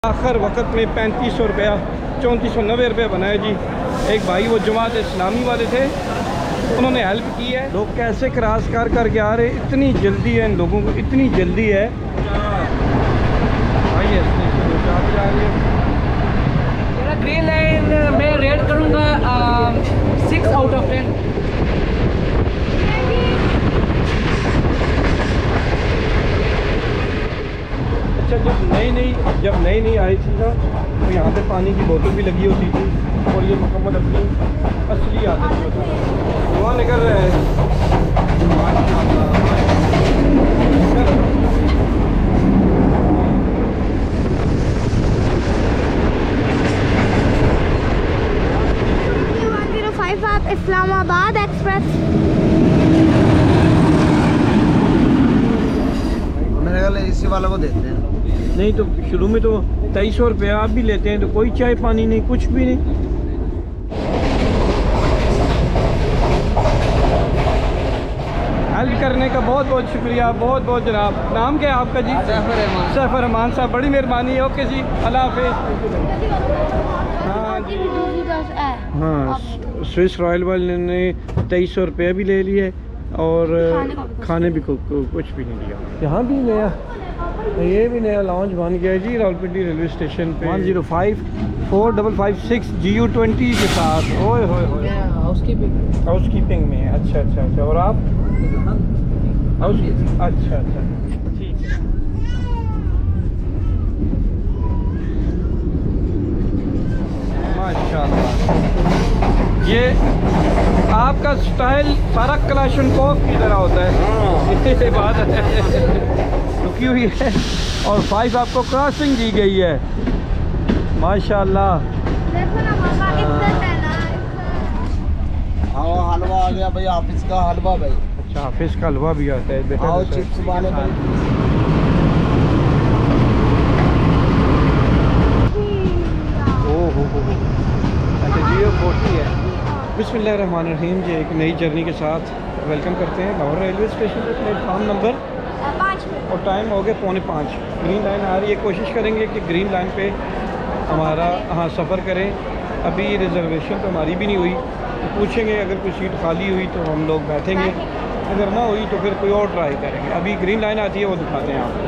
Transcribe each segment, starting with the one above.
आखिर वक्त में 3500 रुपया 3490 रुपये बनाए जी। एक भाई वो जमात इस्लामी वाले थे, उन्होंने हेल्प की है। लोग कैसे क्रॉस कर के आ रहे, इतनी जल्दी है इन लोगों को, इतनी जल्दी है। आइए जा रही है। ग्रीन लाइन मैं रेट करूँगा 6 आउट ऑफ 10। अच्छा, जब नई आई थी ना, तो यहाँ पे पानी की बोतल भी लगी होती थी और ये मुकम्मल अपनी असली आदत होती है। धुआं निकल रहा है। आप इस्लामाबाद एक्सप्रेस मेरे ख्याल इसी वाला को देते हैं। नहीं तो शुरू में तो 2300 रुपया आप भी लेते हैं, तो कोई चाय पानी नहीं, कुछ भी नहीं। हेल्प करने का बहुत बहुत शुक्रिया, बहुत बहुत जनाब। नाम क्या है आपका जी? सैफर रहमान साहब, बड़ी मेहरबानी है। ओके जी, अल्लाह हाफिज़। हाँ, स्विस रॉयल वाले ने 2300 रुपया भी ले लिए और खाने भी कुछ भी नहीं दिया। यहाँ भी नया, ये भी नया लॉन्च बन गया है जी रावलपिंडी रेलवे स्टेशन पे। 1054556 GU20 के साथ। ओए होए हाउस कीपिंग में। अच्छा। और आप अच्छा ठीक है। माशाल्लाह, ये आपका स्टाइल सारा क्लाशनकोव की तरह होता है। ये बात है, रुकी हुई है और 5 आपको क्रॉसिंग दी गई है। माशाल्लाह। हलवा आ गया भाई, ऑफिस का हलवा भाई। अच्छा, ऑफिस का हलवा भी आता है। आओ चिप्स वाले भाई। हो। अच्छा, GU40 है। बिस्मिल्लाहिर्रहमानिर्रहीम जी, एक नई जर्नी के साथ वेलकम करते हैं लाहौर रेलवे स्टेशन पर। प्लेटफार्म नंबर 5 और टाइम हो गया 4:45। ग्रीन लाइन आ रही है। कोशिश करेंगे कि ग्रीन लाइन पे हमारा सफ़र करें। अभी रिजर्वेशन तो हमारी भी नहीं हुई, तो पूछेंगे अगर कोई सीट खाली हुई तो हम लोग बैठेंगे, अगर ना हुई तो फिर कोई और ट्राई करेंगे। अभी ग्रीन लाइन आती है, वो दिखाते हैं आपको।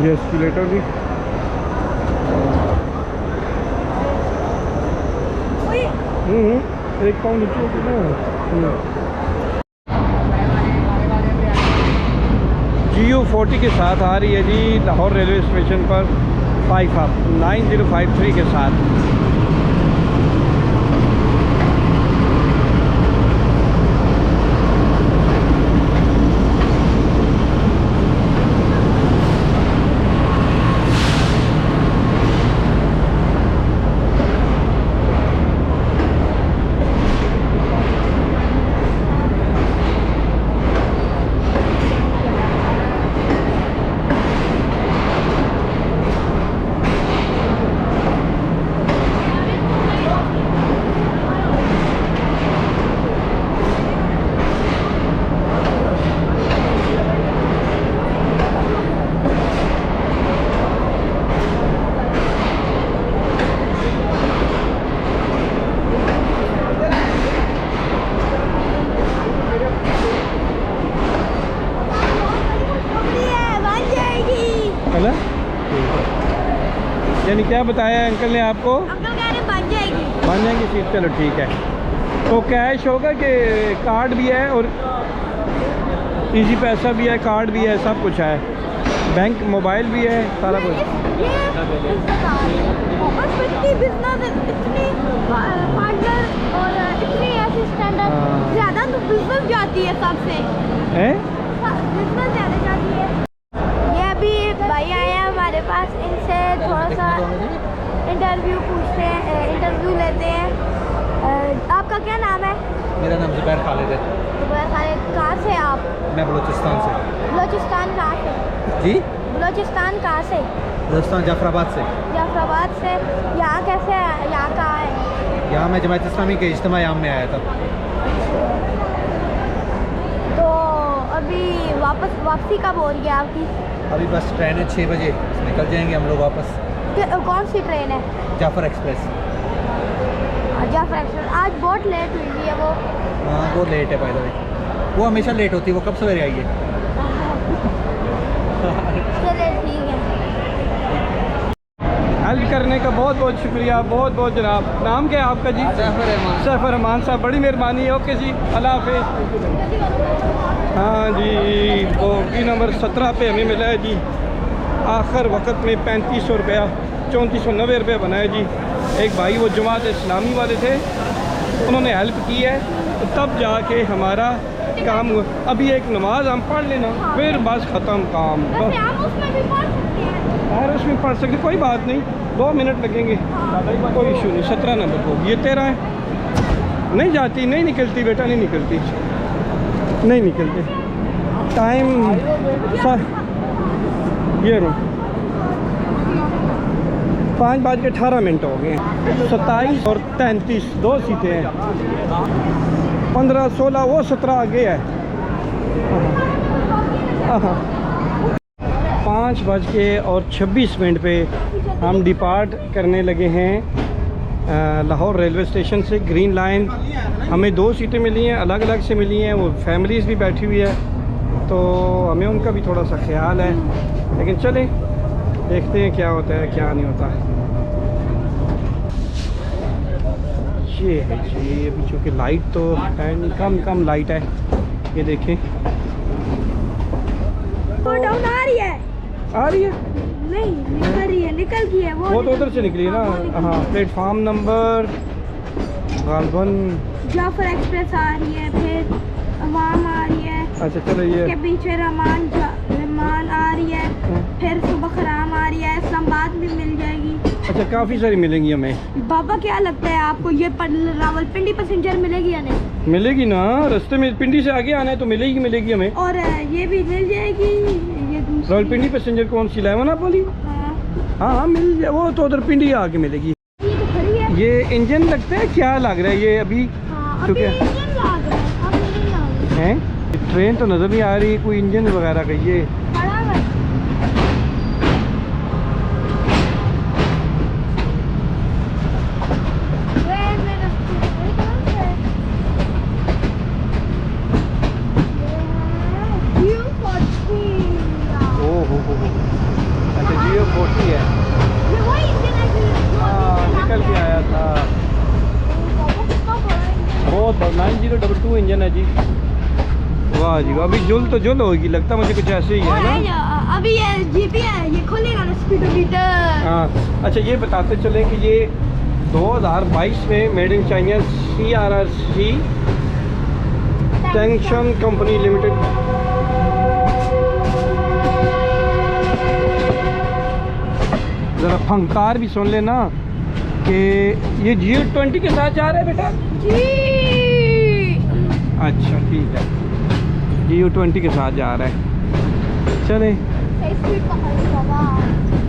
ये एस्केलेटर भी एक पाउंड GU40 के साथ आ रही है जी लाहौर रेलवे स्टेशन पर 5 आप 9053 के साथ। यानी क्या बताया अंकल ने आपको? अंकल कह रहे बन जाएगी सीट। चलो ठीक है। तो कैश होगा कि कार्ड भी है और इजी पैसा भी है, कार्ड भी है, सब कुछ है, बैंक मोबाइल भी है, सारा कुछ। ज़्यादा तो बिजनेस जाती है सबसे, बिजनेस ज़्यादा जाती है। ये अभी भाई आए हैं हमारे पास, इनसे थोड़ा सा इंटरव्यू पूछते हैं, इंटरव्यू लेते हैं। आपका क्या नाम है? मेरा नाम जुबैर खालिद है। जुबैर खालिद, कहाँ से आप? मैं बलूचिस्तान से। बलूचिस्तान कहाँ से? जी, बलूचिस्तान कहाँ से? बलूचिस्तान जाफराबाद से। जाफराबाद से। यहाँ कैसे है, यहाँ कहाँ है? यहाँ मैं जमात इस्लामी के इज्तिमा याम में आया था। तो अभी वापसी कब हो रही है आपकी? अभी बस ट्रेन है 6 बजे, निकल जाएंगे हम लोग वापस। कौन सी ट्रेन है? जाफर एक्सप्रेस। जाफर एक्सप्रेस। आज बहुत लेट हुई है वो। हाँ वो लेट है बाय द वे, वो हमेशा लेट होती है, वो कब सवेरे आई है। चले ठीक है। हेल्प करने का बहुत बहुत शुक्रिया, बहुत बहुत जनाब। नाम क्या है आपका जी? सैफर रहमान साहब, बड़ी मेहरबानी है। ओके जी, अल्लाह हाफिज़। हाँ जी, बोगी नंबर 17 पे हमें मिला है जी। आखिर वक्त में 3500 रुपया, 3490 रुपया बना है जी। एक भाई वो जमात इस्लामी वाले थे, उन्होंने हेल्प की है, तो तब जाके हमारा काम हुआ। अभी एक नमाज हम पढ़ लेना, फिर बस ख़त्म काम। वैसे हम उसमें भी पढ़ सकते हैं। यार उसमें पढ़ सकते, कोई बात नहीं, 2 मिनट लगेंगे, कोई इशू नहीं। 17 नंबर को ये 13 है। नहीं जाती, नहीं निकलती बेटा, नहीं निकलती, नहीं निकलती। टाइम ये रो 5:18 हो गए। 27 और 33 2 सीटें हैं। 15 16 वो 17 आगे है। 5:26 पे हम डिपार्ट करने लगे हैं लाहौर रेलवे स्टेशन से। ग्रीन लाइन हमें 2 सीटें मिली हैं, अलग अलग से मिली हैं। वो फैमिलीज़ भी बैठी हुई है, तो हमें उनका भी थोड़ा सा ख्याल है। लेकिन चलें, देखते हैं क्या होता है क्या नहीं होता। ये है जी, अभी चूँकि लाइट तो है नहीं, कम लाइट है। ये देखें, वो डाउन आ रही है। आ रही है, नहीं निकल रही है, निकल गई है वो तो उधर से निकली है ना। हाँ, प्लेटफार्म नंबर गालबन जाफर एक्सप्रेस आ रही है, फिर अवाम आ रही है। अच्छा चलो, ये के पीछे रमान आ रही है, फिर सुबह खराम आ रही है, इस्लामाबाद भी मिल जाएगी। अच्छा, काफ़ी सारी मिलेंगी हमें। बाबा क्या लगता है आपको, ये रावलपिंडी पैसेंजर मिलेगी या नहीं? मिलेगी ना, रास्ते में पिंडी से आगे आना है तो मिलेगी हमें। और ये भी मिल जाएगी, ये दूसरी। रावलपिंडी पैसेंजर कौन सी, 11 आप वाली? हाँ मिल जाए, वो तो उधर पिंडी आके मिलेगी। ये तो खड़ी है। ये इंजन लगता है, क्या लग रहा है ये अभी? हाँ, तो अभी क्या इंजन लग रहा है, अभी नहीं लग रहा है। है? ट्रेन तो नज़र नहीं आ रही, कोई इंजन वगैरह का। ये खड़ा है। अच्छा, जियो 40 है। ये वही इंजन है जो हाँ, निकल के आया था। बहुत 9022 इंजन है जी। वाह जी, अभी जुल होगी, लगता मुझे कुछ ऐसे ही है ना। अभी ये जीपी है, ये खोलेगा ना स्पीडोमीटर। हाँ, अच्छा ये बताते चले कि ये 2022 में made in China CRRC tension company limited. ज़रा फंकार भी सुन लेना कि ये G20 के साथ जा रहा है बेटा जी। अच्छा ठीक है, G20 के साथ जा रहा है। चले स्पीड पकड़ बाबा।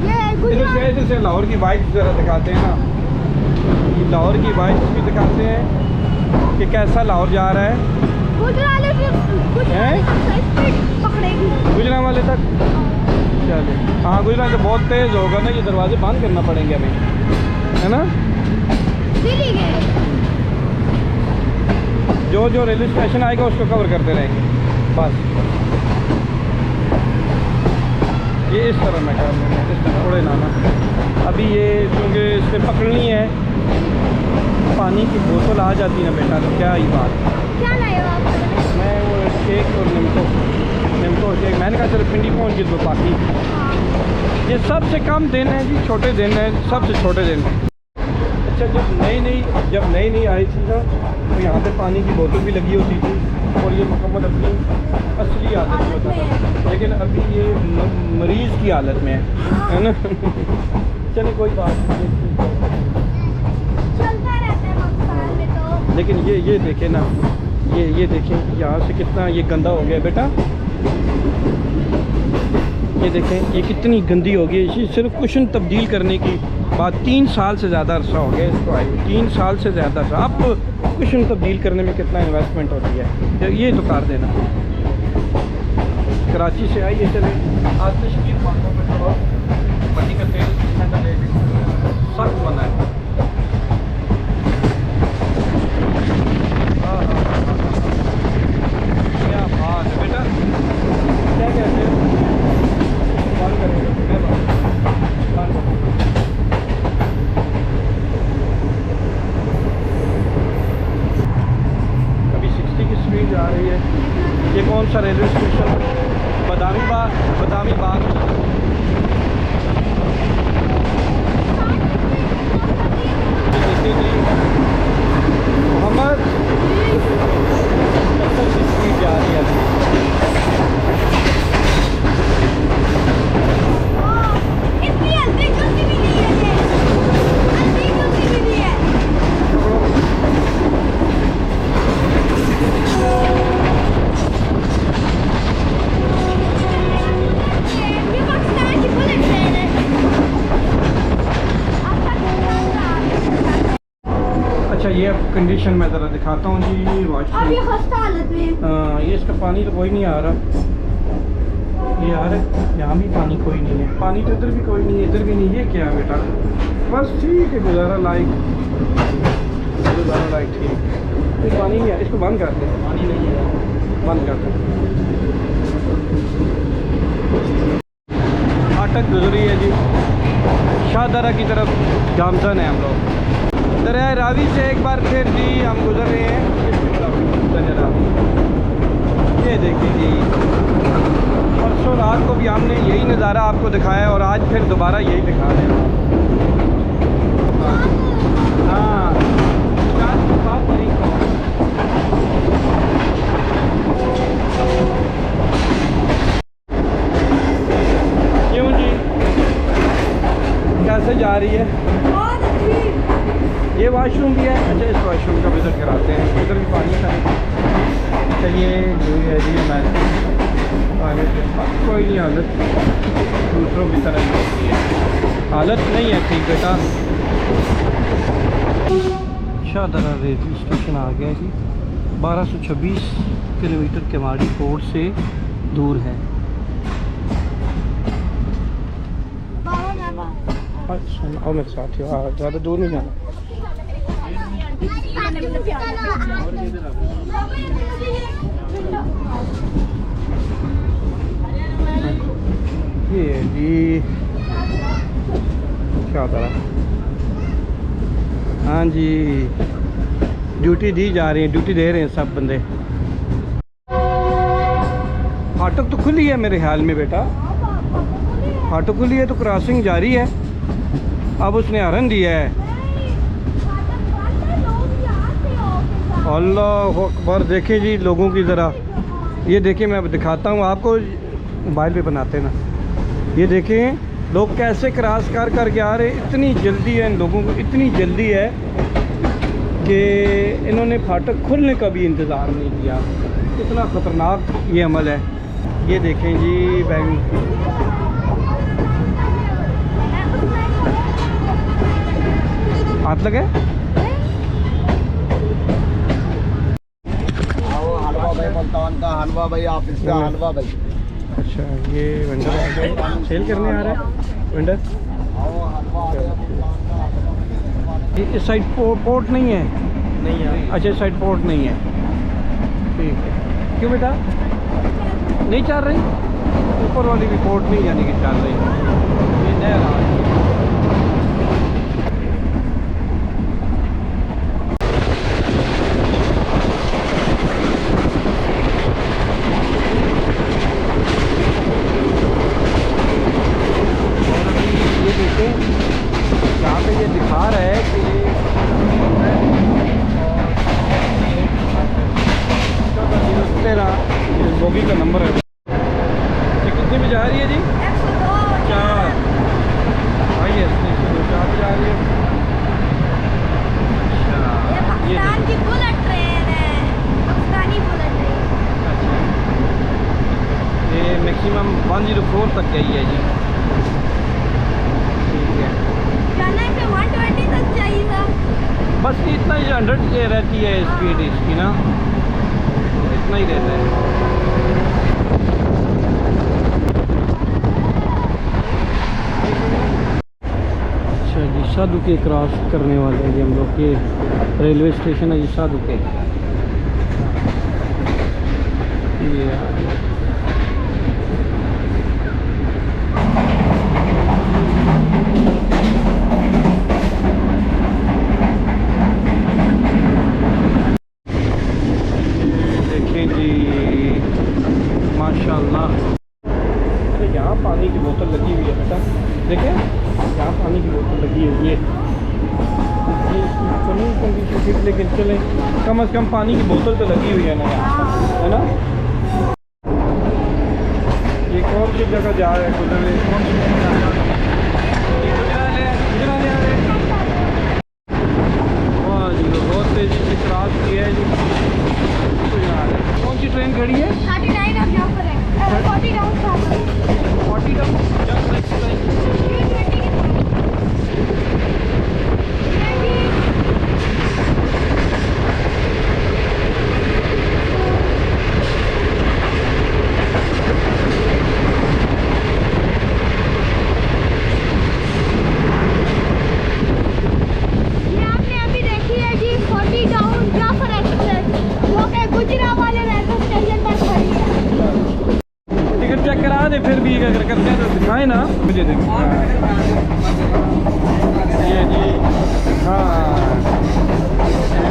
ये गुजरात इधर से लाहौर की बाइक ज़रा दिखाते हैं ना, ये लाहौर की बाइक भी दिखाते हैं कि कैसा लाहौर जा रहा है। गुजरात स्पीड पकड़ेगी। गुजरात वाले तक चले। हाँ, गुजरात तो बहुत तेज़ होगा ना, ये दरवाजे बंद करना पड़ेंगे हमें, है ना। दिल्ली गए। जो रेलवे स्टेशन आएगा उसको कवर करते रहेंगे बस। ये इस तरह मैं कर लूँगा, इस तरह उड़े लाना। अभी ये क्योंकि इससे पकड़नी है, पानी की बोतल आ जाती है ना बेटा, तो क्या ही बात। क्या लाए हो आप? मैं वो केक और निम्को केक, मैंने कहा चलो पिंडी पहुँच गई तो बाकी ये सबसे कम दिन है जी, छोटे दिन है, सबसे छोटे दिन। अच्छा, जब नई आई थी ना, तो यहाँ पे पानी की बोतल भी लगी होती थी और ये मुकम्मल अपनी असली हालत में होता था। लेकिन अभी ये मरीज़ की हालत में है ना। चले कोई बात नहीं, चलता रहता है पाकिस्तान में तो। लेकिन ये देखें ना, ये देखें यहाँ से कितना ये गंदा हो गया बेटा। ये देखें ये कितनी गंदी हो गई। इसी सिर्फ कुशन तब्दील करने की बात 3 साल से ज़्यादा अरसा हो गया इसको आई, 3 साल से ज़्यादा। अब कुशन तब्दील करने में कितना इन्वेस्टमेंट होती है, तो ये तो कर देना कराची से आई है। चले आज तशरीफ मांगो पेट्रोल मट्टी का तेल कितना का ले सख्त बना है। हाँ हाँ हाँ, क्या बात है बेटा, क्या कहते हो? बंद करेंगे मैं बंद करूँगा। अभी 60 की स्पीड जा रही है। ये कौन सा रेलवे स्टेशन? बदामी बाग। मोहम्मद 70 की स्पीड जा रही है अभी। इसकी हल्दी चलती भी नहीं है, ये हल्दी चलती भी नहीं है। ये पाकिस्तान की बुलेट ट्रेन है। अच्छा ये अब कंडीशन मैं ज़रा दिखाता हूँ जी। अब ये वॉशरूम, खस्ता हालत में। हाँ ये इसका पानी तो कोई नहीं आ रहा। ये आ रहा है, यहाँ भी पानी कोई नहीं है। पानी तो इधर भी कोई नहीं है, इधर भी नहीं। ये क्या है बेटा? बस ठीक है, गुजारा लायक ठीक। कोई पानी नहीं है, इसको बंद कर दे। पानी नहीं है, बंद कर दे। फाटक गुजरी है जी, शाहदरा की तरफ गामजन है हम लोग। दरिया रावी से एक बार फिर जी हम गुजर रहे हैं इसकी तरफ दरिया रावी। ये देखिए जी, परसों रात को भी हमने यही नज़ारा आपको दिखाया और आज फिर दोबारा यही दिखा रहे हैं। हाँ क्यों जी, कैसे जा रही है? बहुत अच्छी। ये वॉशरूम भी है। अच्छा इस वॉशरूम का विज़िट कराते हैं, इधर भी पानी था। चलिए जो है जी, मैं कोई नहीं, हालत दूसरों की तरह नहीं होती है, हालत नहीं है ठीक बेटा। शाहदरा रेलवे स्टेशन आ गया जी, 1226 किलोमीटर केवाड़ी कोट से दूर है। अच्छा और मेरे साथ ही ज़्यादा दूर नहीं जाना। ये जी क्या तरह, हाँ जी ड्यूटी दी जा रही है, ड्यूटी दे रहे हैं सब बंदे। फाटक तो खुली है मेरे ख्याल में बेटा, फाटक खुली है तो क्रॉसिंग जारी है। अब उसने हरन दिया है। अल्लाह अकबर, देखें जी लोगों की ज़रा, ये देखें मैं दिखाता हूँ आपको, मोबाइल पे बनाते ना। ये देखें लोग कैसे क्रॉस कर करके आ रहे। इतनी जल्दी है इन लोगों को, इतनी जल्दी है कि इन्होंने फाटक खुलने का भी इंतज़ार नहीं किया। कितना ख़तरनाक ये अमल है। ये देखें जी बैंक, हाथ लगे। हलवा भाई, मुल्तान का हलवा भाई, आप इसका हलवा भाई। अच्छा ये वेंडर सेल करने आ रहा है वेंडर। इस साइड पोर्ट नहीं है? नहीं है। अच्छा इस साइड पोर्ट नहीं है, ठीक है। क्यों बेटा नहीं चल रही? ऊपर वाली भी पोर्ट नहीं यानी कि चल रही। ये नया रहा। यहाँ पे ये दिखा रहा है कि इस बोगी का नंबर है। ये कितने में जा रही है जी? 4। आई है 104 जा रही है। अच्छा ये पाकिस्तान की बुलेट ट्रेन है, पाकिस्तानी बुलेट ट्रेन। अच्छा ये मैक्सिमम 104 तक गई है जी। ठीक है, जाना है 120 तक चाहिए था। बस इतना ही 100 रहती है स्पीड इसकी ना, इतना ही रहता है। साधु के क्रॉस करने वाले हैं जी हम लोग। ये रेलवे स्टेशन है जी साधु के। ये देखें जी माशाल्लाह। अरे यहाँ पानी की बोतल लगी हुई है बेटा, देखें यहाँ पानी की बोतल लगी है। ये कानून कंडीशन ठीक, लेकिन चलें कम से कम पानी की बोतल तो लगी हुई है ना यहाँ, है ना। ये कौन सी जगह जा रहे हैं गुजरने, कौन सी जगह जा रहे हैं? वाह जी बहुत तेज़ी से क्रॉस किया है जी। कौन सी ट्रेन खड़ी है? 39 अब यहाँ पर है 40 down 40 down just next time. ये आपने अभी देखी है जी 40 डाउन जाफर एक्सप्रेस जो कि गुजरावाला रेलवे स्टेशन पर खड़ी है। टिकट चेक करा दे, फिर भी अगर करते हैं तो दिखाएं ना मुझे। देख ये जी, हाँ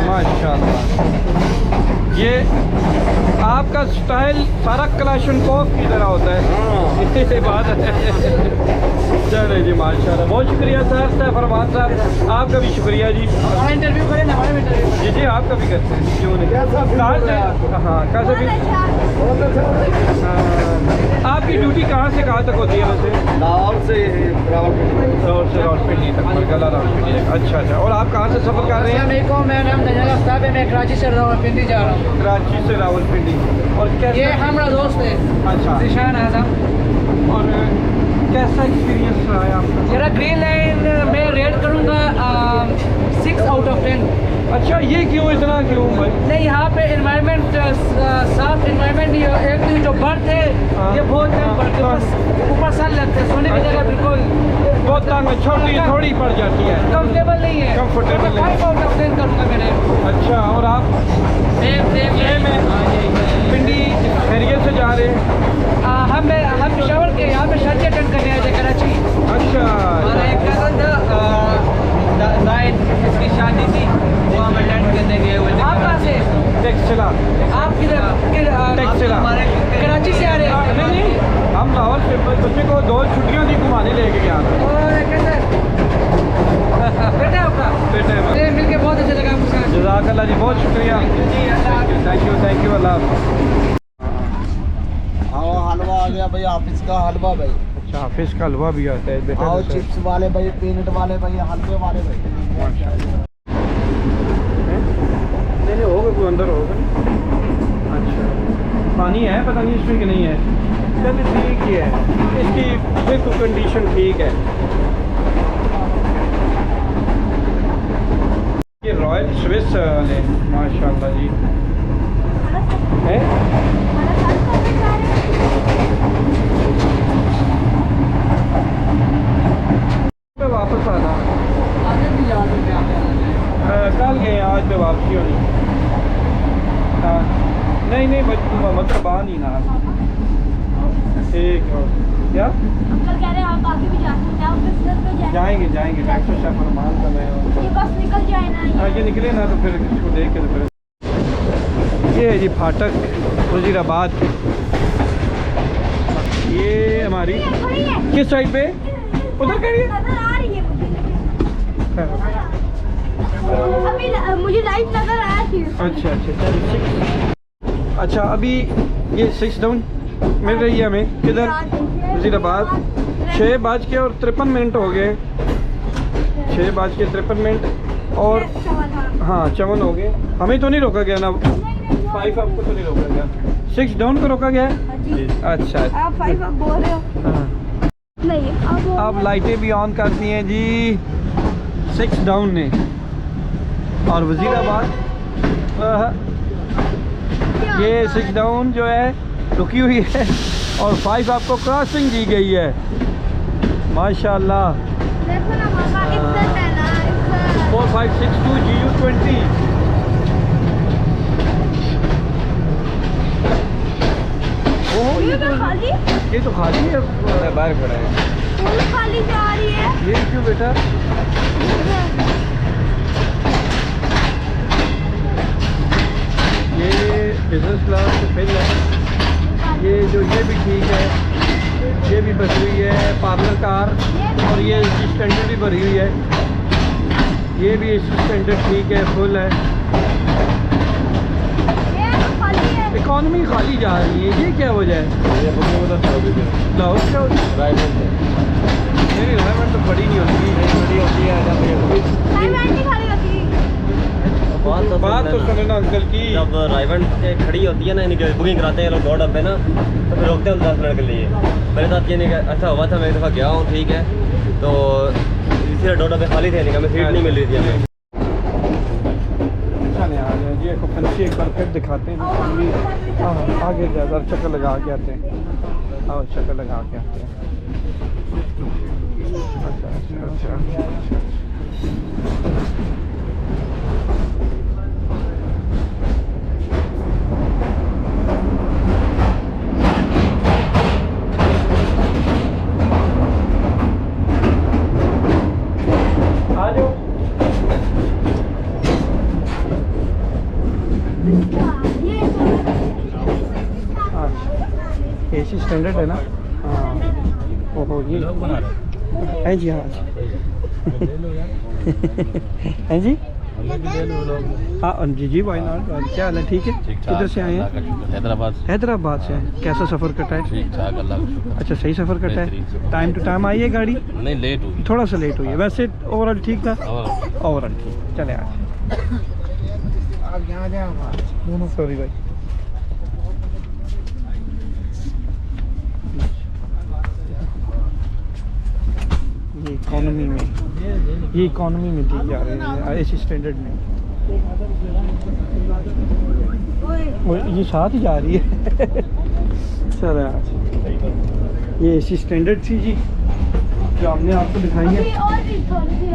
माशाल्लाह। ये आपका स्टाइल सारा क्लाशनकोव की तरह होता है। ये बात है। चले जी माशाल्लाह, बहुत शुक्रिया सर फरमान साहब, आपका भी शुक्रिया जी। हमारा इंटरव्यू करें ना, हमारा इंटरव्यू जी जी आपका भी करते हैं, क्यों नहीं। कहाँ से? हाँ कहाँ से भी। आपकी ड्यूटी कहाँ से कहाँ तक होती है वैसे? लाहौर से रावलपिंडी तक, मरकला रावलपिंडी तक। अच्छा अच्छा, और आप कहाँ से सफ़र कर रहे हैं? अस्सलाम, मेरा नाम दनियाल आफ्ताब है, मैं कराची से रावलपिंडी जा रहा हूँ। कराची से रावलपिंडी। और कैसा? ये हमारा दोस्त है अच्छा, जिशान आजम। और कैसा एक्सपीरियंस रहा है आपका? मेरा ग्रीन लाइन मैं रेट करूँगा 6 आउट ऑफ 10। अच्छा, ये क्यों, इतना क्यों भाई? नहीं, यहाँ पे एनवायरनमेंट साफ एनवायरनमेंट, एक तो जो बर्थ है ये बहुत कम बर्थ है, ऊपर सन लगते हैं, सोने की जगह बिल्कुल बहुत तंग, छोटी थोड़ी पड़ जाती है, कंफर्टेबल नहीं है। Comfortable नहीं। 5 आउट ऑफ 10 करूँगा मैंने। अच्छा, और आप ये में पिंडी खैरियत से जा रहे हैं? हम पेशावर के यहाँ पे शादी अटेंड करने आए थे कराची। अच्छा हमारा एक कज़न था जाहिद, इसकी शादी थी, वो हम अटेंड करने गए हुए थे। आप कहाँ से? टैक्स चला। आप किधर? टैक्स चला। कराची से आ रहे हैं? नहीं, हम लाहौर से बच्चे को 2 छुट्टियों की घुमाने लेके गया था। और कैसे बेटा आपका? बेटे में ये मिलके बहुत अच्छा लगा आपके साथ। जज़ाकल्लाह जी, बहुत शुक्रिया। थैंक यू अल्लाह। आओ हलवा आ गया भाई, ऑफिस का हलवा भाई। अच्छा, फिश का हलवा भी आता है बेटा। आओ चिप्स वाले भाई, पीनट वाले भाई, हलवे वाले भाई। नहीं होगा, कोई अंदर होगा। अच्छा, पानी है, पता नहीं इसमें कि नहीं है। चलिए ठीक ही है, इसकी बिल्कुल कंडीशन ठीक है। ये रॉयल स्विस वाले माशाल्लाह जी है। वापस आना कल गए, आज पे वापसी होनी। हाँ नहीं मतलब आ नहीं ना। ठीक है, क्या अंकल कह रहे हैं आप आगे भी जा सकते हैं, आप बिजनेस पे जाएंगे डॉक्टर साहब फरमान कर रहे हैं। ये बस निकल जाए ना हाँ ये निकले ना तो फिर इसको देख के तो फिर। ये है जी फाटक वजीराबाद। ये हमारी खड़ी है, किस साइड पे? उधर खड़ी है। नजर आ रही है मुझे, अभी मुझे लाइट नजर आया थी। अच्छा, अच्छा अभी ये 6 डाउन मिल रही है हमें किधर? वजीराबाद। 6:53 हो गए, 6:53 और हाँ 54 हो गए। हमें तो नहीं रोका गया ना, 5 आपको तो नहीं रोका गया, 6 डाउन को रोका गया है। अच्छा आप 5 अब बोल रहे हो? हाँ। नहीं अब लाइटें भी ऑन करती हैं जी 6 डाउन ने। और वजीराबाद ये 6 डाउन जो है रुकी हुई है और 5 आपको क्रॉसिंग दी गई है। माशाल्लाह। देखो ना मामा कितना 0562 GU20। ये तो खाली ये तो खाली है, बाहर खड़ा है। फुल खाली जा रही है। ये क्यों बेटा? ये बिजनेस क्लास से फिल है। ये भी ठीक है, ये भी बची हुई है पार्लर कार, और ये इसकी स्टैंडर्ड भी भरी हुई है। ये भी इसकी स्टैंडर्ड ठीक है, फुल है। ये तो खाली है। इकॉनमी खाली जा रही है, ये क्या वजह है? लाहौर क्या मेरी रिक्वायरमेंट तो बड़ी नहीं होती, नहीं खाली होती। बात तो समझना अंकल की। जब राइवंड खड़ी होती है ना, इनकी बुकिंग कराते हैं लोग 2 डब्बे ना, तो फिर रोकते हैं 10 मिनट के लिए। मेरे साथ ये नहीं अच्छा हुआ था, मैं एक दफ़ा गया हूँ, ठीक है, तो इसलिए 2 डब्बे खाली थे, इनका मैं सीट नहीं मिल रही थी हमें। चले आ जाए जी, एक पंछी एक बार फिर दिखाते हैं। हाँ आगे ज़्यादा चक्कर लगा के आते हैं। आओ चक्कर लगा के आते हैं। अच्छा। एसी स्टैंडर्ड है ना? हाँ। ओहो ये है जी। हाँ हैं जी। हाँ जी वाई नॉट। क्या हाल है? ठीक है। किधर से आए हैं? हैदराबाद से हैं। कैसा सफ़र कटा है? ठीक ठाक, अल्लाह का शुक्र। अच्छा सही सफ़र कटा है। टाइम टू टाइम आई है गाड़ी? नहीं, लेट हुई, थोड़ा सा लेट हुई है, वैसे ओवरऑल ठीक था। ओवरऑल ठीक। चले आज सॉरी भाई। ये इकोनॉमी में दी जा रही है, एसी स्टैंडर्ड में। ये साथ ही जा रही है। चल आज ये एसी स्टैंडर्ड थी जी, जो हमने आपको दिखाई है। और भी थोड़ी सी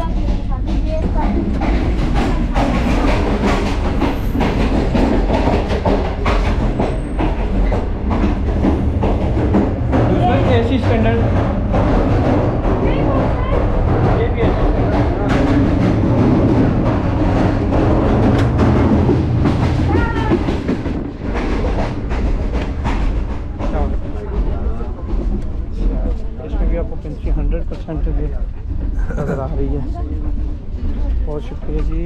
एसी स्टैंडर्ड, ये भी एसी इसमें भी आपको पेंसी 100% नज़र आ रही है। बहुत शुक्रिया जी।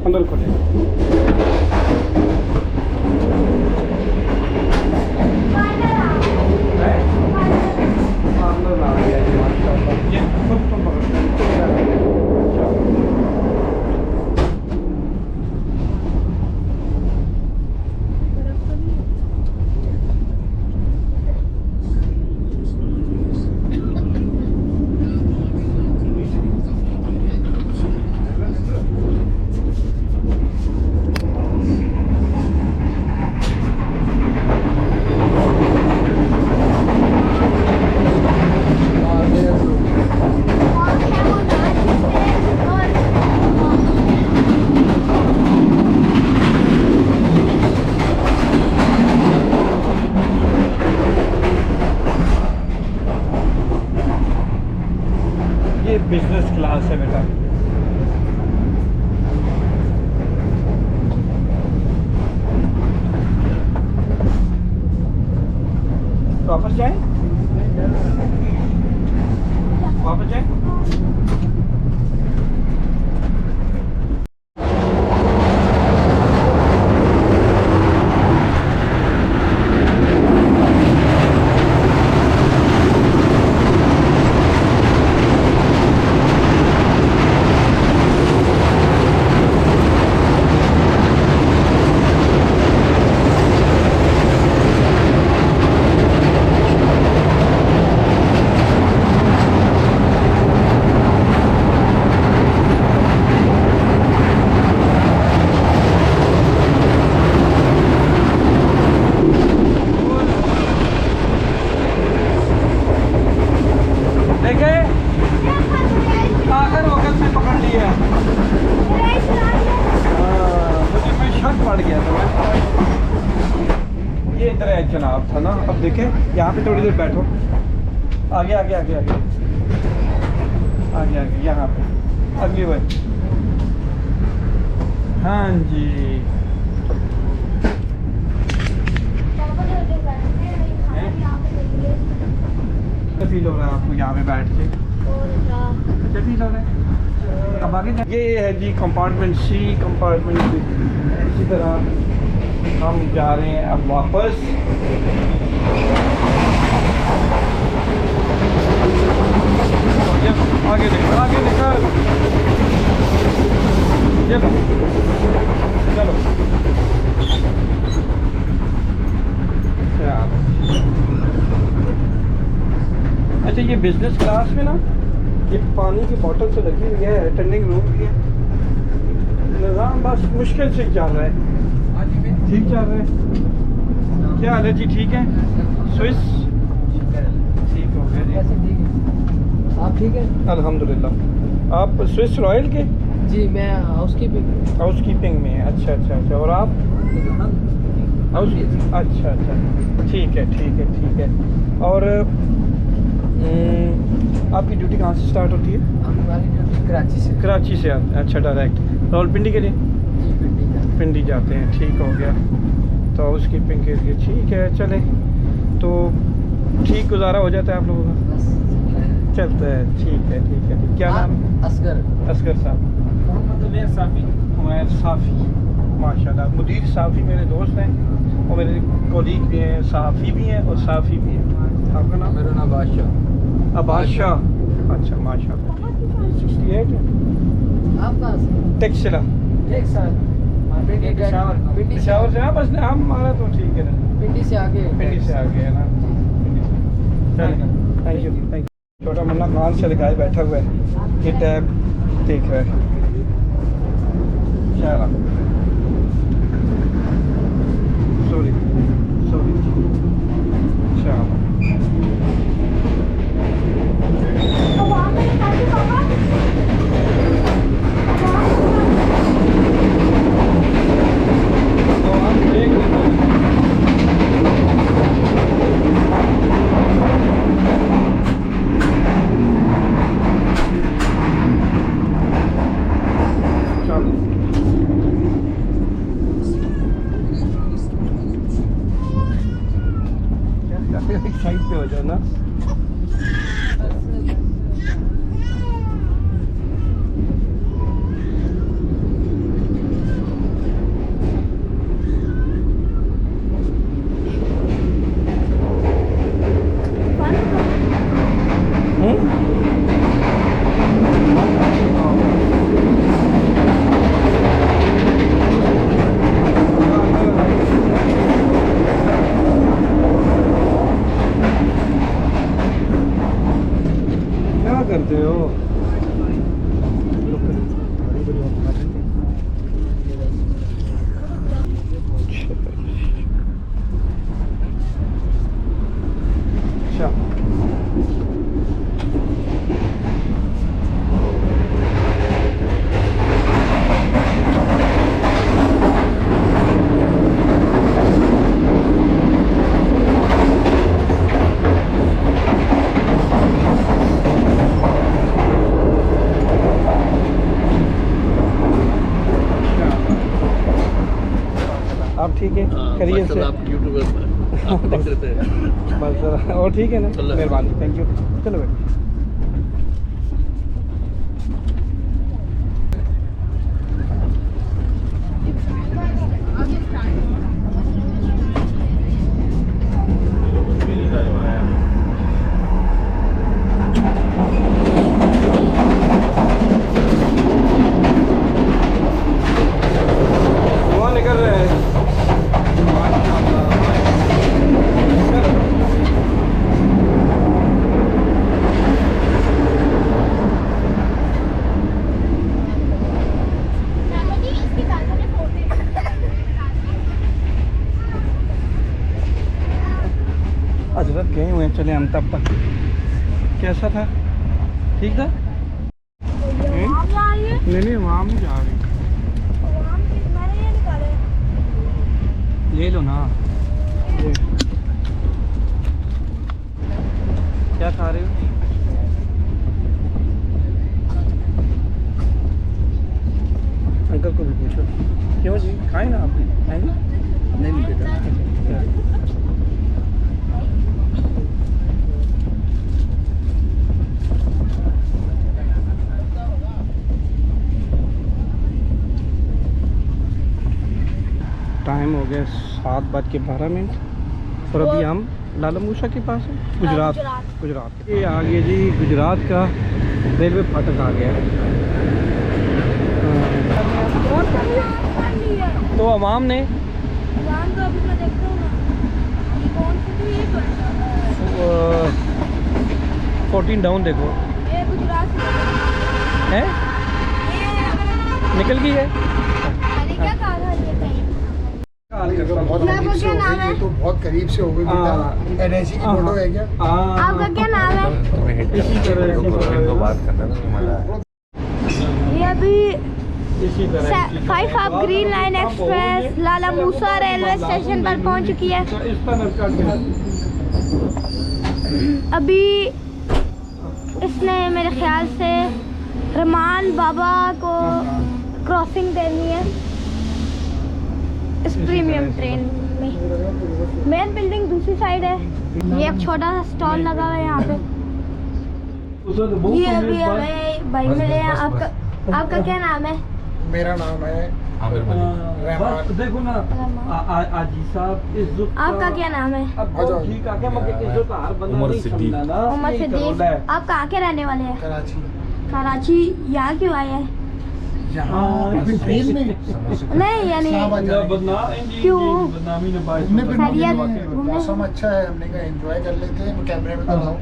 अंदर खोले। ये बिजनेस क्लास है बेटा। वापस जाएं? वापस जाएं? तनाव था ना। अब देखें यहाँ पे थोड़ी देर बैठो, आगे आगे आगे आगे आगे आगे यहाँ पे अगली बार। हाँ जी, फील हो रहा है आपको यहाँ पे बैठ के? अच्छा फील हो रहा है। अब आगे ये है जी कंपार्टमेंट सी, कंपार्टमेंट बी। इसी तरह हम जा रहे हैं अब वापस। आगे निकल, आगे निकल, चलो चलो। अच्छा ये बिजनेस क्लास में ना ये पानी की बोतल से लगी हुई है, अटेंडिंग रूम भी है। निज़ाम बस मुश्किल से चल रहा है। ठीक चल रहा है। क्या हाल है जी? ठीक है। स्विस ठीक हो गया जी। आप ठीक है? अल्हम्दुलिल्लाह। आप स्विस रॉयल के? जी मैं हाउस कीपिंग में है। अच्छा अच्छा अच्छा। और आप हाउस? अच्छा अच्छा ठीक है ठीक है ठीक है। और आपकी ड्यूटी कहाँ से स्टार्ट होती है? हमारी ड्यूटी कराची से। कराची से आते हैं? अच्छा डायरेक्ट रावलपिंडी के लिए? जी पिंडी जाते हैं। ठीक हो गया। तो हाउस कीपिंग के लिए ठीक है। चलें तो ठीक गुजारा हो जाता है आप लोगों का? चलता है। ठीक है ठीक है। क्या नाम? असगर साहब। उमैर साफ़ी। माशाल्लाह। मुदीर साफ़ी मेरे दोस्त हैं और मेरे कोलीग भी हैं, सहाफ़ी भी हैं और साफ़ी भी हैं। आपका नाम? मेरा नाम बादशाह। अबादशाह। अच्छा माशाल्लाह। 68 है। आप कहाँ से? टेक्सला एक साल पिंडी पेशावर से। हाँ बस हम हमारा तो ठीक है ना, पिंडी से आगे। पिंडी से आगे है ना। चलिए थैंक यू थैंक यू। छोटा मुन्ना कान से लगाए बैठा हुआ है, ये टैब देख रहा है। चला सॉरी सॉरी। चलो तो हम देख लेते हैं। साइड पे हो जाओ ना। क्या करते हो? अच्छा आप ठीक है? खैरियत से? आप यूट्यूबर आप देख रहे थे। बस ज़रा और ठीक है ना? अल्लाह। मेहरबानी, थैंक यू। चलो भाई। धुआं निकल रहा है। हजरत गए हुए हैं, चले हम तब तक। कैसा था? ठीक था? नहीं नहीं वहाँ नहीं जा रही। ले लो ना ये। क्या खा रहे हो? अंकल को भी पूछो। क्यों जी, खाए ना आप भी? खाएंगे? नहीं बेटा। टाइम हो गया 7:12 और अभी हम लाला मूसा के पास है, गुजरात। गुजरात ये आ गया जी, गुजरात का रेलवे फाटक आ गया है। तो अवाम ने नाम तो अभी मैं देखता हूँ ना, ये कौन सी थी ये तो 14 डाउन देखो ये गुजरात से है, निकल गई है। अरे क्या कहा था ये कहीं बहुत आपका क्या नाम है? तो बहुत करीब से हो गई बेटा। NIC की फोटो है क्या? आपका क्या नाम है? इसी तरह ये अभी इसी तरह 5 आप ग्रीन लाइन एक्सप्रेस लाला मूसा रेलवे स्टेशन पर पहुंच चुकी है। इस तरह का अभी इसने मेरे ख्याल से रहमान बाबा को क्रॉसिंग देनी है इस प्रीमियम ट्रेन में। मेन बिल्डिंग दूसरी साइड है। ये एक छोटा सा स्टॉल लगा हुआ है यहाँ पे। ये अभी हमें भाई मिले हैं। आपका क्या नाम है? मेरा नाम है रहमान। देखो ना आजी साहब, इज्जत आपका क्या नाम है? अब ठीक आ गया, मगर इज्जत हर बंदा नहीं समझना ना। मोहम्मद यही सिद्दीक। करोड़ा है। आप कहाँ के रहने वाले हैं? कराची। कराची। यहाँ क्यों आए हैं? ट्रेन में नहीं यानी क्यों? बदनामी ने बात घूमने फिरने खैरियत के लिए घूमने? मौसम अच्छा है, हमने कहा एंजॉय कर लेते हैं। कैमरे में कर रहा हूँ।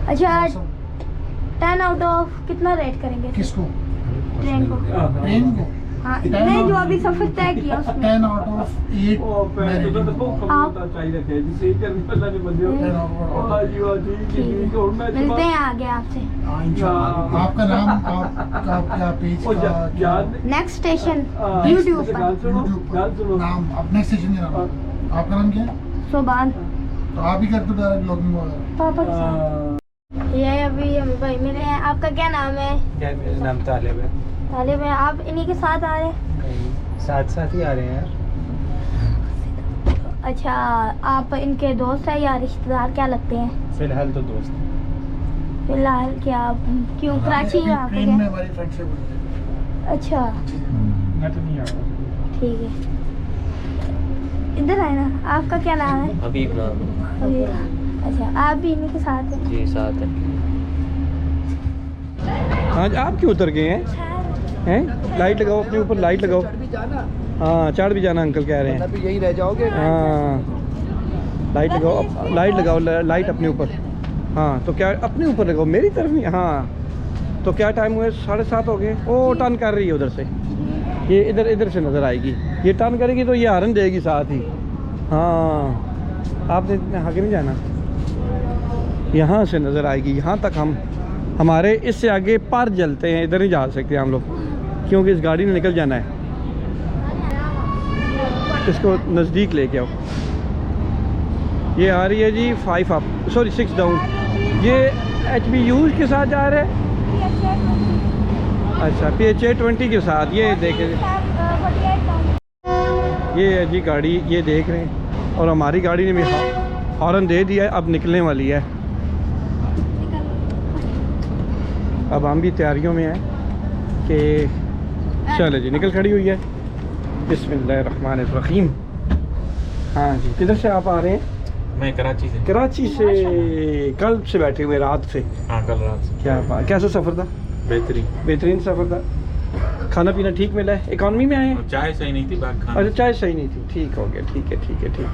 अच्छा 10 आउट ऑफ कितना रेट करेंगे किसको? ट्रेन को? ट्रेन को हाँ नहीं, जो अभी सफर तय किया उसमें 10 आउट ऑफ 8 मैं रेटिंग दूंगा। मिलते हैं आगे आपसे। हाँ, इंशाल्लाह। आपका नाम आपका पेज का नेक्स्ट स्टेशन यूट्यूब पर यूट्यूब पर नाम अपने स्टेशन का नाम। आपका नाम क्या है? सुभान तो आप ही कर दो डायरेक्ट ब्लॉगिंग वगैरह। पापा के साथ। ये अभी हम भाई मिले हैं। आपका क्या नाम है? मेरा नाम तालिब है। तालिब है। आप इन्हीं के साथ आ रहे हैं? साथ साथ ही आ रहे हैं यार। अच्छा, आप इनके दोस्त हैं या रिश्तेदार क्या लगते हैं? फिलहाल तो दोस्त। फिलहाल क्या? क्यों कराची में? आप ट्रेन में हमारी फ्रेंडशिप हुई है। अच्छा मैं तो नहीं आ रहा। ठीक है, इधर आए ना। आपका क्या नाम है? हबीब नाम। अभी अच्छा, आप भी इन्हीं के साथ हैं? जी साथ है। आज आप क्यों उतर गए हैं? लाइट लगाओ अपने ऊपर, लाइट लगाओ। हाँ चढ़ भी जाना, अंकल कह रहे हैं। अभी यही रह जाओगे। हाँ लाइट लगाओ, लाइट लगाओ, लाइट अपने ऊपर। हाँ तो क्या अपने ऊपर लगाओ, मेरी तरफ नहीं। हाँ तो क्या टाइम हुए? 7:30 हो गए। ओ टर्न कर रही है उधर से, ये इधर से नज़र आएगी। ये टर्न करेगी तो ये हॉर्न देगी साथ ही। हाँ आपने आगे नहीं जाना, यहाँ से नज़र आएगी। यहाँ तक हमारे इससे आगे पर जलते हैं, इधर नहीं जा सकते हम लोग क्योंकि इस गाड़ी ने निकल जाना है। इसको नज़दीक लेके आओ। ये आ रही है जी 5 अप, सॉरी 6 डाउन। ये HBUs के साथ जा रहे हैं। अच्छा PHA 20 के साथ। ये देखें, ये है जी गाड़ी, ये देख रहे हैं। और हमारी गाड़ी ने भी हॉर्न दे दिया है, अब निकलने वाली है। अब हम भी तैयारियों में हैं कि चले जी, निकल खड़ी हुई है। बिस्मिल्लाहिर्रहमानिर्रहीम। हाँ जी, किधर से आप आ रहे हैं? मैं कराची से। कराची से। कल से बैठे हुए, रात से? हाँ कल रात से। क्या बात, कैसा सफ़र था? बेहतरीन सफ़र था। खाना पीना ठीक मिला है? इकॉनमी में आए हैं? चाय सही नहीं थी, बात खाना। अच्छा चाय सही नहीं थी, ठीक हो गया। ठीक है ठीक है ठीक है।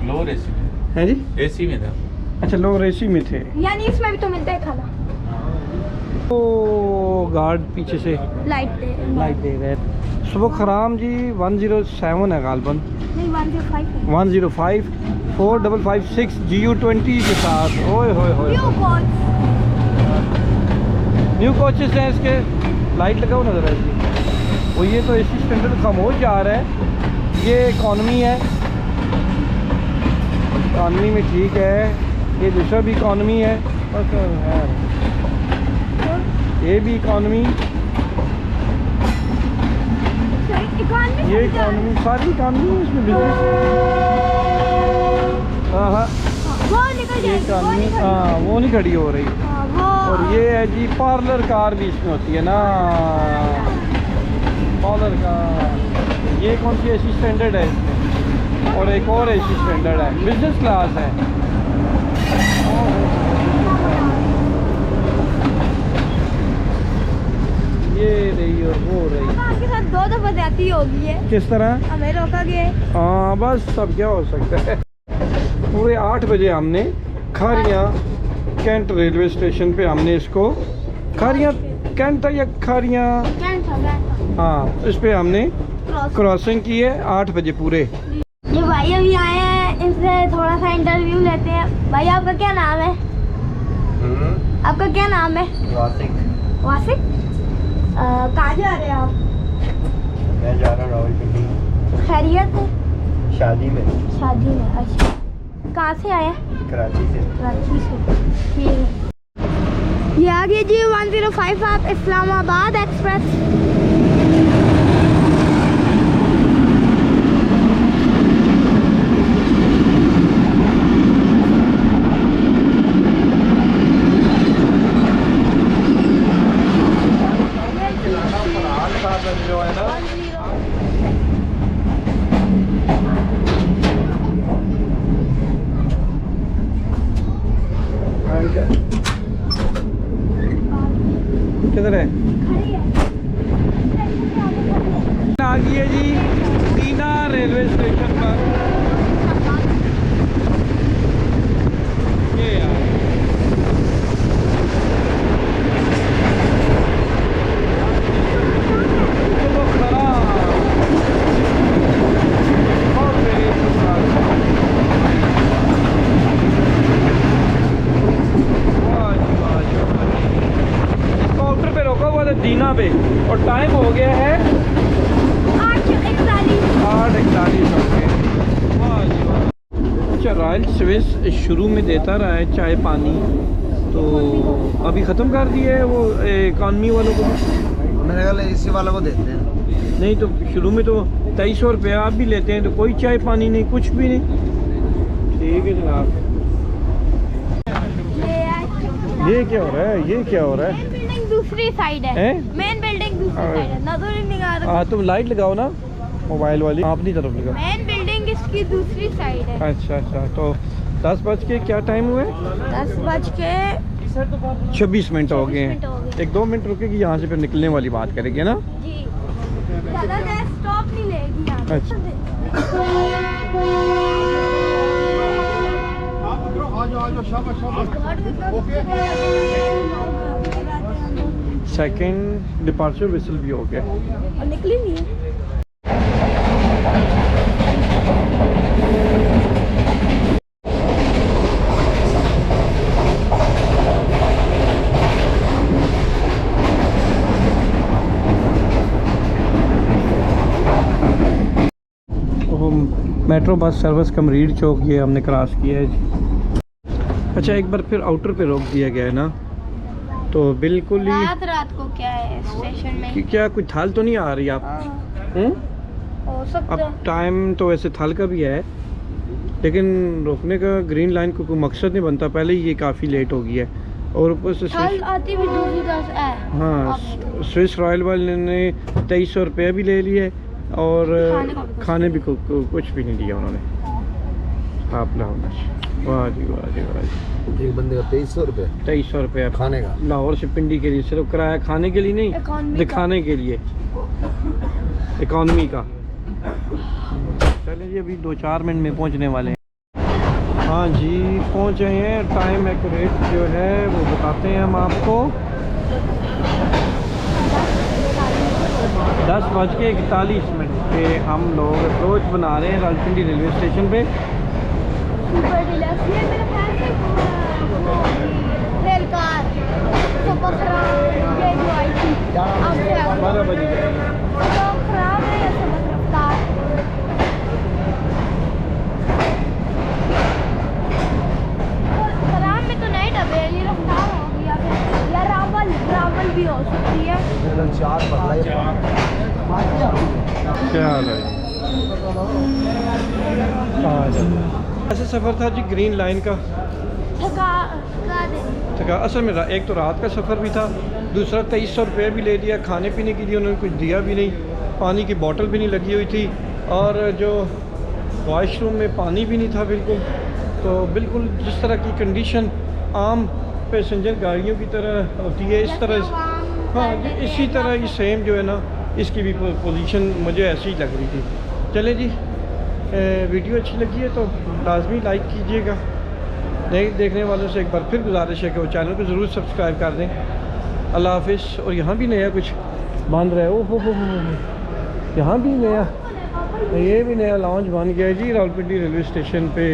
लोअर एसी में। हैं जी? एसी में था। अच्छा लोअर एसी में थे। यानी इसमें भी तो मिलता है खाना? तो गार्ड पीछे से लाइट दे रहे हैं। सुबह खराम जी 107 है गालबन। नहीं 105 है। 105 4556 GU20 के साथ। ओए होए होए, न्यू कोच। न्यू कोचेस हैं इसके। लाइट लगाओ नजर है इसकी। वो ये तो एसी स्टैंडर्ड खामोश जा रहा है, ये इकॉनमी है। इकॉनमी में ठीक है, ये दूसरा भी इकॉनमी है, बस यार ये भी इकॉनमी, इकॉनमी ये इकॉनमी, सारी इकॉनमी है इसमें बिजनेस। हाँ हाँ वो निकल ये जाएगी, इकॉनमी, हाँ वो नहीं खड़ी हो रही। वो और ये है जी पार्लर कार भी इसमें होती है ना, पार्लर कार। ये कौन सी एसी स्टैंडर्ड है इसमें, और एक और एसी स्टैंडर्ड है, बिजनेस क्लास है। ये रही और वो रही। आपके साथ 2 दफा जाती होगी है, किस तरह? हमें रोका गया है। हाँ बस सब क्या हो सकता है। पूरे 8 बजे हमने खारियाँ कैंट रेलवे स्टेशन पे हमने इसको, खारियाँ कैंट था या खारियाँ, हाँ इस पे हमने क्रॉसिंग की है 8 बजे पूरे। ये भाई अभी आए हैं, इनसे थोड़ा सा इंटरव्यू लेते हैं। भाई आपका क्या नाम है? आपका क्या नाम है? वासिक, वासिक। कहाँ जा रहे हैं आप? मैं जा रहा हूँ रावलपिंडी खैरियत है? शादी में। शादी में, अच्छा। कहाँ से आए हैं? कराची से। कराची से, ठीक है। ये आ गया जी 105 आप इस्लामाबाद एक्सप्रेस। जो है ना किधर है? आ गई है जी टीना रेलवे स्टेशन पर। ये यार चलो खरा और मेरी काउंटर पे रोका हुआ था दीना पे और टाइम हो गया है 8:41 हो गए। वाह जी वाह। अच्छा रॉयल स्विस शुरू में देता रहा है चाय पानी, तो अभी ख़त्म कर दिया है वो इकॉनमी वालों को। मेरे ख्याल इसी वालों को देते हैं। नहीं तो शुरू में तो 2300 रुपये आप भी लेते हैं, तो कोई चाय पानी नहीं, कुछ भी नहीं। ठीक है जनाब। ये क्या हो रहा है, ये क्या हो रहा है? बिल्डिंग दूसरी साइड है, हैं? मेन बिल्डिंग दूसरी साइड है, नजर ही नहीं आ रहा। हाँ तुम लाइट लगाओ ना मोबाइल वाली, अपनी तरफ लगाओ। मेन बिल्डिंग इसकी दूसरी साइड है। अच्छा अच्छा, तो 10 बज के क्या टाइम हुए? 10 बज के 26 मिनट हो गए 26 मिनट हो हैं। गए। 1-2 मिनट रुकेगी, यहाँ से फिर निकलने वाली बात करेंगे ना। जी, ज़्यादा देर स्टॉप नहीं लेगी यहाँ पे। अच्छा। सेकंड डिपार्चर विसल भी हो गया। और निकली नहीं है। मेट्रो बस सर्विस कमरीड चौक ये हमने क्रॉस किया है जी। अच्छा एक बार फिर आउटर पे रोक दिया गया है ना, तो बिल्कुल ही रात रात को क्या है स्टेशन में? कि क्या कोई थाल तो नहीं आ रही आप? हाँ, हो सकता अब है। टाइम तो वैसे थाल का भी है, लेकिन रोकने का ग्रीन लाइन को कोई मकसद नहीं बनता, पहले ही ये काफ़ी लेट हो गई है। और ऊपर से थाल आती भी दूसरी तरफ से है। हाँ अब स्विस रॉयल वाले ने 2300 रुपये भी ले लिए और खाने भी कुछ भी नहीं दिया उन्होंने। आप लाहौर, वाह जी वाह जी वाह जी। एक बंदे का 2300 रुपये 2300 रुपये खाने का। लाहौर से पिंडी के लिए, सिर्फ किराया खाने के लिए नहीं, इकॉनमी दिखाने के लिए इकॉनमी का। चलिए जी अभी 2-4 मिनट में पहुंचने वाले हैं। हाँ जी पहुंच गए हैं, टाइम एक्यूरेट जो है वो बताते हैं हम आपको। 10:41 पे हम लोग अप्रोच बना रहे हैं रावलपिंडी रेलवे स्टेशन पे। सुपर डिलक्स, ये मेरे ख्याल से रेल कार सुपर खराब ये जो आई थी अब से 12 बजे जाएगी। तो खराब है या सुपर रफ्तार? भी हो सकती है। चार बदला क्या हाल है? ऐसा सफ़र था जी ग्रीन लाइन का। थका दे। असल में एक तो रात का सफ़र भी था, दूसरा 2300 रुपये भी ले लिया, खाने पीने के लिए उन्होंने कुछ दिया भी नहीं, पानी की बोतल भी नहीं लगी हुई थी, और जो वॉशरूम में पानी भी नहीं था बिल्कुल। तो बिल्कुल जिस तरह की कंडीशन आम पैसेंजर गाड़ियों की तरह होती है, इस तरह, हाँ इसी तरह ही सेम जो है ना, इसकी भी पोजीशन मुझे ऐसी ही लग रही थी। चले जी, वीडियो अच्छी लगी है तो लाजमी लाइक कीजिएगा। नए देखने वालों से एक बार फिर गुजारिश है कि वो चैनल को ज़रूर सब्सक्राइब कर दें। अल्लाह हाफिज़। और यहाँ भी नया कुछ बन रहा है, ओ हो, यहाँ भी नया, ये भी नया लॉन्च बन गया है जी रावलपिंडी रेलवे स्टेशन पे,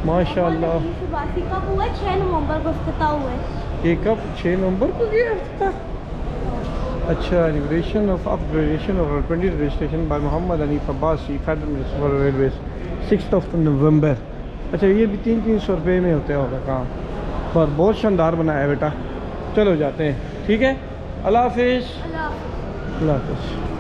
माशाल्लाह। कब हुआ? 6 नवंबर को इफ्तिताह हुआ है। ये कब? 6 नवंबर को गया था। अच्छा, inauguration of upgradation of Rawalpindi railway station by Mohammad Hanif Abbasi, federal minister for railways, 6 November. अच्छा, ये भी 300 रुपये में होता होगा काम, पर बहुत शानदार बनाया है बेटा। चलो जाते हैं, ठीक है, अल्लाह हाफिज़। अल्लाह। अल्लाह हाफिज़।